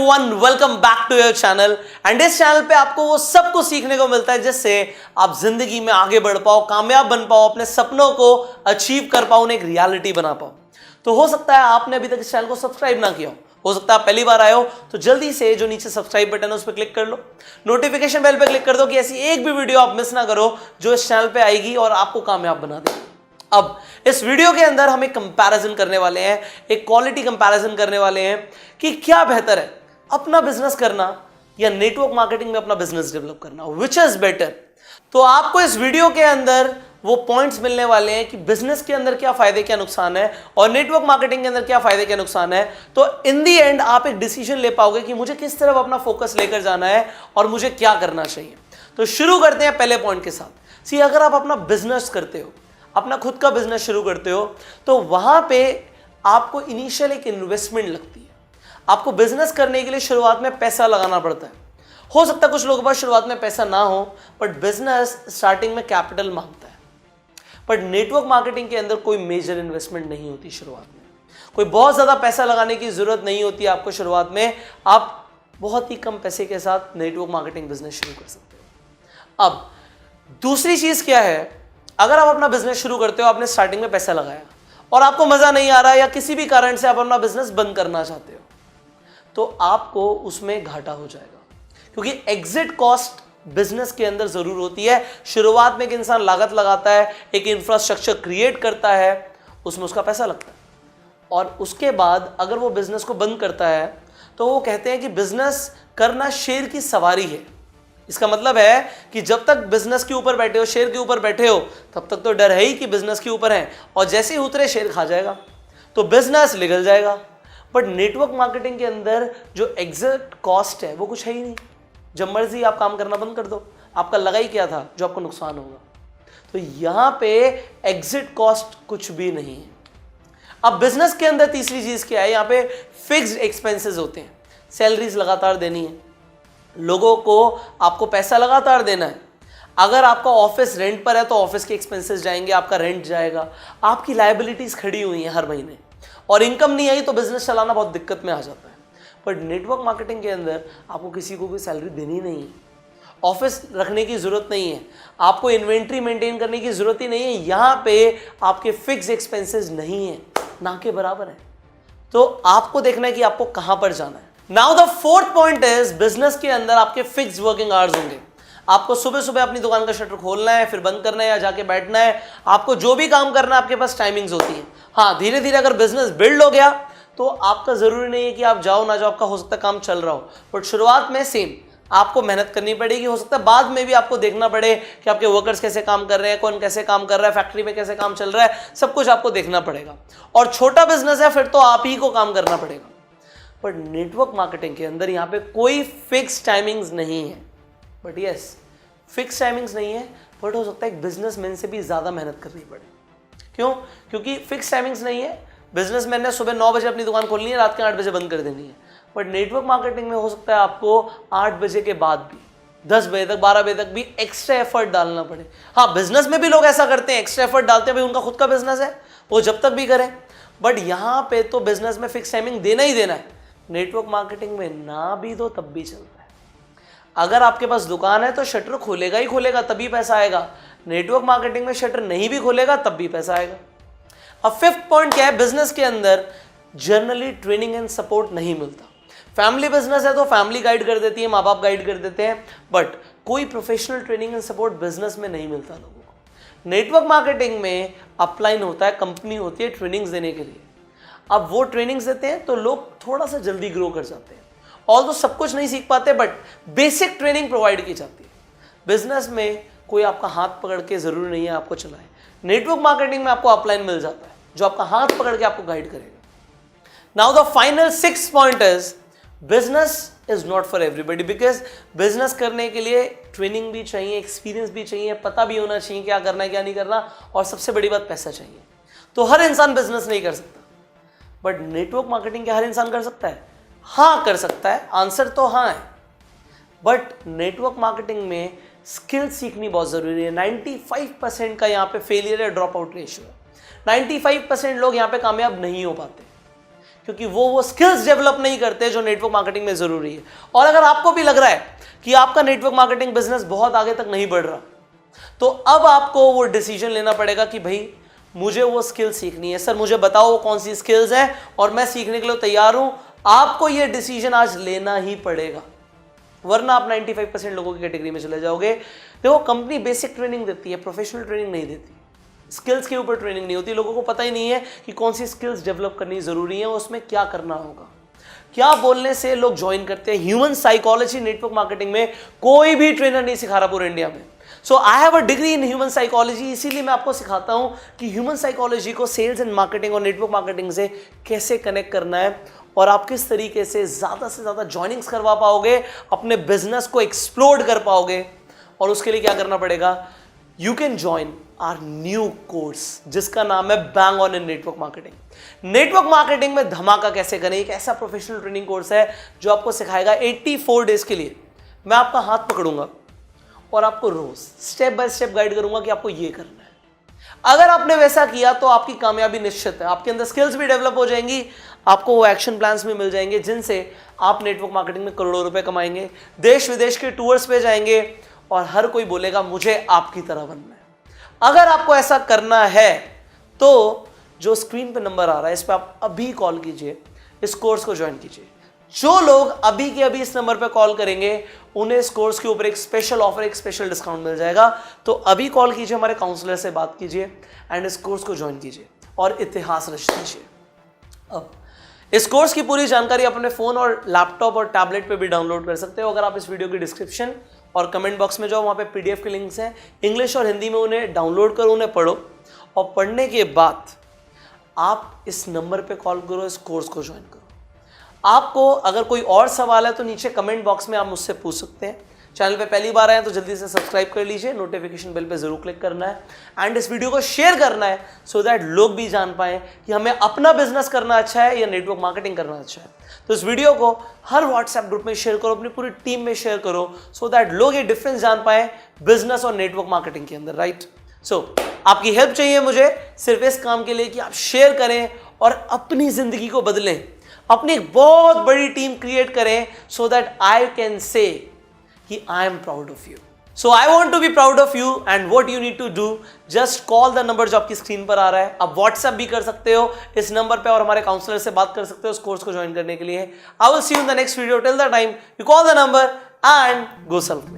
Everyone, welcome back to your channel. And इस channel पे आपको वो सब कुछ सीखने को मिलता है जिससे आप जिंदगी में आगे बढ़ पाओ, कामयाब बन पाओ, अपने सपनों को अचीव कर पाओ, उन्हें एक रियलिटी बना पाओ। तो हो सकता है आपने अभी तक इस चैनल को सब्सक्राइब ना किया हो सकता है आप पहली बार आए हो, तो जल्दी से जो नीचे सब्सक्राइब बटन है उस पर क्लिक कर लो, नोटिफिकेशन बेल पे क्लिक कर दो कि ऐसी एक भी वीडियो आप मिस ना करो जो इस चैनल पे आएगी और आपको कामयाब बना देगी। अब इस वीडियो के अंदर हम एक कंपैरिजन करने वाले हैं, एक क्वालिटी कंपैरिजन करने वाले हैं कि क्या बेहतर है, अपना बिजनेस करना या नेटवर्क मार्केटिंग में अपना बिजनेस डेवलप करना, विच इज बेटर। तो आपको इस वीडियो के अंदर वो पॉइंट्स मिलने वाले हैं कि बिजनेस के अंदर क्या फायदे क्या नुकसान है और नेटवर्क मार्केटिंग के अंदर क्या फायदे क्या नुकसान है। तो इन दी एंड आप एक डिसीजन ले पाओगे कि मुझे किस तरफ अपना फोकस लेकर जाना है और मुझे क्या करना चाहिए। तो शुरू करते हैं पहले पॉइंट के साथ। सी, अगर आप अपना बिजनेस करते हो, अपना खुद का बिजनेस शुरू करते हो, तो वहां पे आपको इनिशियल एक इन्वेस्टमेंट लगती है। आपको बिजनेस करने के लिए शुरुआत में पैसा लगाना पड़ता है। हो सकता है कुछ लोगों के पास शुरुआत में पैसा ना हो, बट बिजनेस स्टार्टिंग में कैपिटल मांगता है। बट नेटवर्क मार्केटिंग के अंदर कोई मेजर इन्वेस्टमेंट नहीं होती शुरुआत में, कोई बहुत ज्यादा पैसा लगाने की जरूरत नहीं होती आपको शुरुआत में। आप बहुत ही कम पैसे के साथ नेटवर्क मार्केटिंग बिजनेस शुरू कर सकते हो। अब दूसरी चीज क्या है, अगर आप अपना बिजनेस शुरू करते हो, आपने स्टार्टिंग में पैसा लगाया और आपको मजा नहीं आ रहा है या किसी भी कारण से आप अपना बिजनेस बंद करना चाहते हो, तो आपको उसमें घाटा हो जाएगा, क्योंकि एग्जिट कॉस्ट बिजनेस के अंदर जरूर होती है। शुरुआत में एक इंसान लागत लगाता है, एक इंफ्रास्ट्रक्चर क्रिएट करता है, उसमें उसका पैसा लगता है, और उसके बाद अगर वो बिजनेस को बंद करता है तो वो कहते हैं कि बिजनेस करना शेर की सवारी है। इसका मतलब है कि जब तक बिजनेस के ऊपर बैठे हो, शेर के ऊपर बैठे हो, तब तक तो डर है ही कि बिजनेस के ऊपर है, और जैसे ही उतरे शेर खा जाएगा तो बिजनेस निकल जाएगा। बट नेटवर्क मार्केटिंग के अंदर जो एग्जिट कॉस्ट है वो कुछ है ही नहीं। जब मर्जी आप काम करना बंद कर दो, आपका लगा ही क्या था जो आपको नुकसान होगा। तो यहां पे एग्जिट कॉस्ट कुछ भी नहीं है। अब बिजनेस के अंदर तीसरी चीज क्या है, यहां पे फिक्स्ड एक्सपेंसेस होते हैं। सैलरीज लगातार देनी है, लोगों को आपको पैसा लगातार देना है। अगर आपका ऑफिस रेंट पर है तो ऑफिस के एक्सपेंसेस जाएंगे, आपका रेंट जाएगा, आपकी लायबिलिटीज खड़ी हुई हैं हर महीने, और इनकम नहीं आई तो बिजनेस चलाना बहुत दिक्कत में आ जाता है। बट नेटवर्क मार्केटिंग के अंदर आपको किसी को भी सैलरी देनी नहीं है, ऑफिस रखने की जरूरत नहीं है, आपको इन्वेंट्री मेंटेन करने की जरूरत ही नहीं है। यहां पे आपके फिक्स एक्सपेंसेस नहीं है, ना के बराबर है। तो आपको देखना है कि आपको कहां पर जाना है। Now the fourth point is, business के अंदर आपके फिक्स वर्किंग आवर्स होंगे। आपको सुबह सुबह अपनी दुकान का शटर खोलना है, फिर बंद करना है या जाके बैठना है। आपको जो भी काम करना है आपके पास टाइमिंग्स होती है। हाँ, धीरे धीरे अगर बिजनेस बिल्ड हो गया तो आपका जरूरी नहीं है कि आप जाओ ना जाओ, आपका हो सकता है काम चल रहा हो, बट शुरुआत में सेम आपको मेहनत करनी पड़ेगी। हो सकता है बाद में भी आपको देखना पड़े कि आपके वर्कर्स कैसे काम कर रहे हैं, कौन कैसे काम कर रहा है, फैक्ट्री में कैसे काम चल रहा है, सब कुछ आपको देखना पड़ेगा। और छोटा बिजनेस है फिर तो आप ही को काम करना पड़ेगा। बट नेटवर्क मार्केटिंग के अंदर यहाँ पे कोई फिक्स टाइमिंग्स नहीं है। बट यस, फिक्स टाइमिंग्स नहीं है, बट हो सकता है एक बिजनेसमैन से भी ज्यादा मेहनत करनी पड़े। क्यों? क्योंकि फिक्स टाइमिंग्स नहीं है। बिजनेसमैन ने सुबह 9 बजे अपनी दुकान खोलनी है, रात के 8 बजे बंद कर देनी है। बट नेटवर्क मार्केटिंग में हो सकता है आपको 8 बजे के बाद भी, 10 बजे तक, 12 बजे तक भी एक्स्ट्रा एफर्ट डालना पड़े। हाँ, बिजनेस में भी लोग ऐसा करते हैं, एक्स्ट्रा एफर्ट डालते हैं, भाई उनका खुद का बिजनेस है, वो जब तक भी करें। बट यहाँ पे तो बिजनेस में फिक्स टाइमिंग देना ही देना है। नेटवर्क मार्केटिंग में ना भी दो तब भी चलता है। अगर आपके पास दुकान है तो शटर खोलेगा ही खोलेगा, तभी पैसा आएगा। नेटवर्क मार्केटिंग में शटर नहीं भी खोलेगा तब भी पैसा आएगा। अब फिफ्थ पॉइंट क्या है, बिजनेस के अंदर जनरली ट्रेनिंग एंड सपोर्ट नहीं मिलता। फैमिली बिजनेस है तो फैमिली गाइड कर देती है, माँ बाप गाइड कर देते हैं, बट कोई professional training and support business में नहीं मिलता लोगों को। नेटवर्क मार्केटिंग में अपलाइन होता है, कंपनी होती है ट्रेनिंग्स देने के लिए। अब वो ट्रेनिंग्स देते हैं तो लोग थोड़ा सा जल्दी ग्रो कर जाते हैं, और तो सब कुछ नहीं सीख पाते, बट बेसिक ट्रेनिंग प्रोवाइड की जाती है। बिजनेस में कोई आपका हाथ पकड़ के जरूरी नहीं है आपको चलाए। नेटवर्क मार्केटिंग में आपको अपलाइन मिल जाता है जो आपका हाथ पकड़ के आपको गाइड करेगा। Now the final 6th point is, business is not for everybody, because business करने के लिए ट्रेनिंग भी चाहिए, एक्सपीरियंस भी चाहिए, पता भी होना चाहिए क्या करना है क्या नहीं करना, और सबसे बड़ी बात पैसा चाहिए। तो हर इंसान बिजनेस नहीं कर सकता। बट नेटवर्क मार्केटिंग क्या हर इंसान कर सकता है? हाँ, कर सकता है। आंसर तो हाँ है। बट नेटवर्क मार्केटिंग में स्किल सीखनी बहुत जरूरी है। 95% का यहाँ पे फेलियर या ड्रॉप आउट रेशियो है। 95% लोग यहाँ पे कामयाब नहीं हो पाते, क्योंकि वो स्किल्स डेवलप नहीं करते जो नेटवर्क मार्केटिंग में जरूरी है। और अगर आपको भी लग रहा है कि आपका नेटवर्क मार्केटिंग बिजनेस बहुत आगे तक नहीं बढ़ रहा, तो अब आपको वो डिसीजन लेना पड़ेगा कि भाई मुझे वो स्किल सीखनी है। सर मुझे बताओ वो कौन सी स्किल्स है और मैं सीखने के लिए तैयार हूं। आपको ये डिसीजन आज लेना ही पड़ेगा, वरना आप 95% लोगों की कैटेगरी में चले जाओगे। देखो, कंपनी बेसिक ट्रेनिंग देती है, प्रोफेशनल ट्रेनिंग नहीं देती। स्किल्स के ऊपर ट्रेनिंग नहीं होती। लोगों को पता ही नहीं है कि कौन सी स्किल्स डेवलप करनी जरूरी है, उसमें क्या करना होगा, क्या बोलने से लोग ज्वाइन करते हैं। ह्यूमन साइकोलॉजी नेटवर्क मार्केटिंग में कोई भी ट्रेनर नहीं सिखा रहा पूरे इंडिया में। So I have a degree in human psychology, इसीलिए मैं आपको सिखाता हूं कि ह्यूमन साइकोलॉजी को सेल्स एंड मार्केटिंग और नेटवर्क मार्केटिंग से कैसे कनेक्ट करना है और आप किस तरीके से ज्यादा ज्वाइनिंग्स करवा पाओगे, अपने बिजनेस को एक्सप्लोर कर पाओगे। और उसके लिए क्या करना पड़ेगा, you can join our new course जिसका नाम है bang on in network marketing. Network marketing में धमाका कैसे करें, एक ऐसा प्रोफेशनल ट्रेनिंग कोर्स है जो आपको सिखाएगा 84 डेज के लिए। मैं आपका हाथ पकड़ूंगा और आपको रोज स्टेप बाय स्टेप गाइड करूंगा कि आपको ये करना है। अगर आपने वैसा किया तो आपकी कामयाबी निश्चित है। आपके अंदर स्किल्स भी डेवलप हो जाएंगी, आपको वो एक्शन प्लान्स भी मिल जाएंगे जिनसे आप नेटवर्क मार्केटिंग में करोड़ों रुपए कमाएंगे, देश विदेश के टूर्स पे जाएंगे और हर कोई बोलेगा मुझे आपकी तरह बनना है। अगर आपको ऐसा करना है तो जो स्क्रीन पे नंबर आ रहा है इस पर आप अभी कॉल कीजिए, इस कोर्स को ज्वाइन कीजिए। जो लोग अभी के अभी इस नंबर पे कॉल करेंगे उन्हें इस कोर्स के ऊपर एक स्पेशल ऑफर, एक स्पेशल डिस्काउंट मिल जाएगा। तो अभी कॉल कीजिए, हमारे काउंसलर से बात कीजिए एंड इस कोर्स को ज्वाइन कीजिए और इतिहास रच दीजिए। अब इस कोर्स की पूरी जानकारी अपने फोन और लैपटॉप और टैबलेट पे भी डाउनलोड कर सकते हो। अगर आप इस वीडियो की डिस्क्रिप्शन और कमेंट बॉक्स में जाओ, वहां पे पीडीएफ के लिंक्स हैं, इंग्लिश और हिंदी में उन्हें डाउनलोड करो, उन्हें पढ़ो और पढ़ने के बाद आप इस नंबर पे कॉल करो, इस कोर्स को ज्वाइन करो। आपको अगर कोई और सवाल है तो नीचे कमेंट बॉक्स में आप मुझसे पूछ सकते हैं। चैनल पे पहली बार आए हैं तो जल्दी से सब्सक्राइब कर लीजिए, नोटिफिकेशन बेल पे जरूर क्लिक करना है एंड इस वीडियो को शेयर करना है सो दैट लोग भी जान पाएं कि हमें अपना बिजनेस करना अच्छा है या नेटवर्क मार्केटिंग करना अच्छा है। तो इस वीडियो को हर व्हाट्सएप ग्रुप में शेयर करो, अपनी पूरी टीम में शेयर करो सो दैट लोग ये डिफरेंस जान पाए बिजनेस और नेटवर्क मार्केटिंग के अंदर, राइट। सो आपकी हेल्प चाहिए मुझे सिर्फ इस काम के लिए कि आप शेयर करें और अपनी जिंदगी को बदलें, अपनी एक बहुत बड़ी टीम क्रिएट करें so that I can say कि I am proud of you. So I want to be proud of you and what you need to do, just call the number जो आपकी स्क्रीन पर आ रहा है। आप WhatsApp भी कर सकते हो इस नंबर पे और हमारे काउंसलर से बात कर सकते हो इस कोर्स को ज्वाइन करने के लिए। I will see you in the next video. Till the time, you call the number and go self-made.